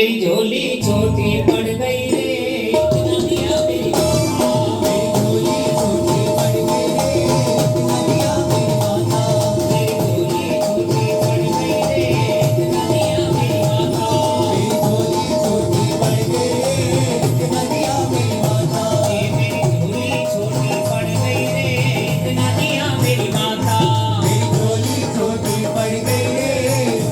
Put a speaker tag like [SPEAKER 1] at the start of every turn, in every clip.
[SPEAKER 1] मेरी झोली छोटी पड़ गई रे, इतना दिया मेरी माता। मेरी झोली छोटी पड़ गई रे, इतना दिया मेरी माता। मेरी झोली छोटी पड़ गई रे, इतना दिया मेरी माता। मेरी झोली छोटी पड़ गई रे, इतना दिया मेरी माता। मेरी झोली छोटी पड़ गई रे, इतना दिया मेरी माता। मेरी झोली छोटी पड़ गई रे,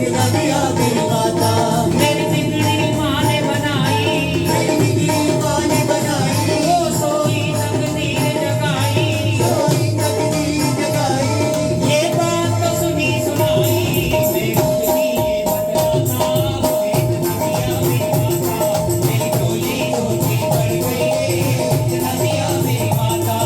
[SPEAKER 1] इतना दिया मेरी माता। मेरी बिगड़ी माँ ने बनाई, मेरी बिगड़ी माँ ने बनाई, वो सोई तकदीर जगाई, सोई तकदीर जगाई। ये बात तो सुनी सुनाई, मैं खुद ही ये बतलाता, मुझे इतना दिया मेरी माता। मेरी झोली छोटी पड़ गई रे, इतना दिया मेरी माता।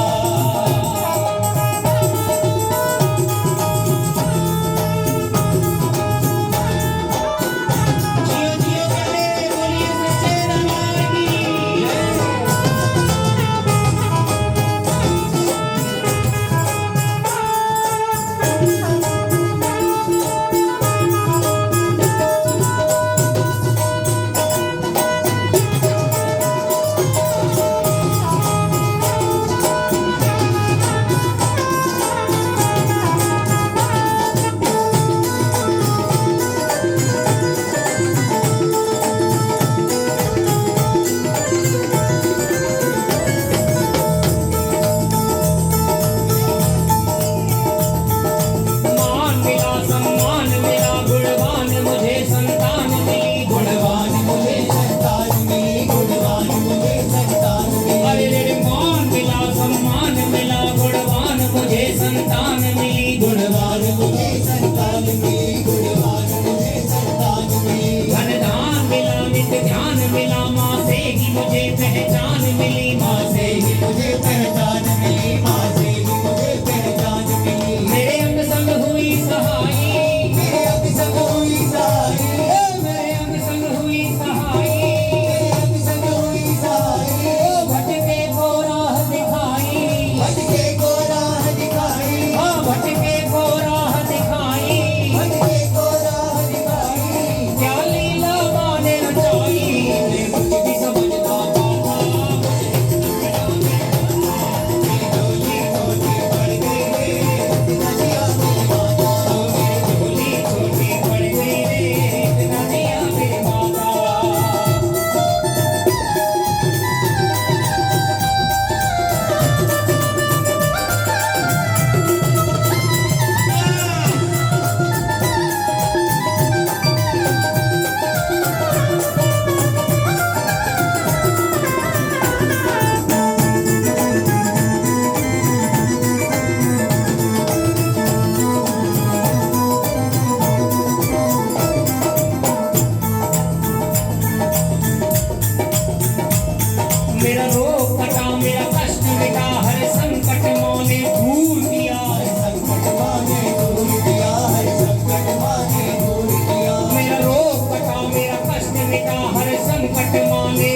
[SPEAKER 1] जियो जियो करे बोलिए सच्चे दरबार की जय। मान मिला सम्मान मिला गुणवान मुझे संतान मिली, गुणवान मुझे संतान मिली, गुणवान मुझे संतान मिली। अरे रे मान मिला सम्मान मिला गुणवान मुझे संतान मिली, गुणवान मुझे संतान मिली, गुणवान मुझे संतान मिली। धन धान मिला नित्य ध्यान मिला, माँ से ही मुझे पहचान मिली, माँ से ही मुझे पहचान मिली, माँ से ही मुझे पहचान मिली। मेरे अंग संग हुई सहाई, मेरे अंग संग हुई सहाई, मेरे अंग संग हुई सहाई, मेरे अंग संग हुई सहाई। भटके को राह दिखाई, भटके को राह दिखाई, हाँ भटके को राह दिखाई, भटके को राह दिखाई। क्या लीला माँ ने रचाई, मैं कुछ भी समझता पाता, मुझे इतना बड़ा मैं पाता। मेरी झोली छोटी पड़ गई रे, इतना दिया मेरी माता। मेरी झोली छोटी पड़ गई रे, इतना दिया मेरी माता। मेरा रोग कटा मेरा कष्ट मिटा, हर संकट माँ ने दूर किया, हर संकट माँ ने दूर किया, हर संकट माँ ने दूर किया। मेरा रोग कटा मेरा कष्ट मिटा, हर संकट माँ ने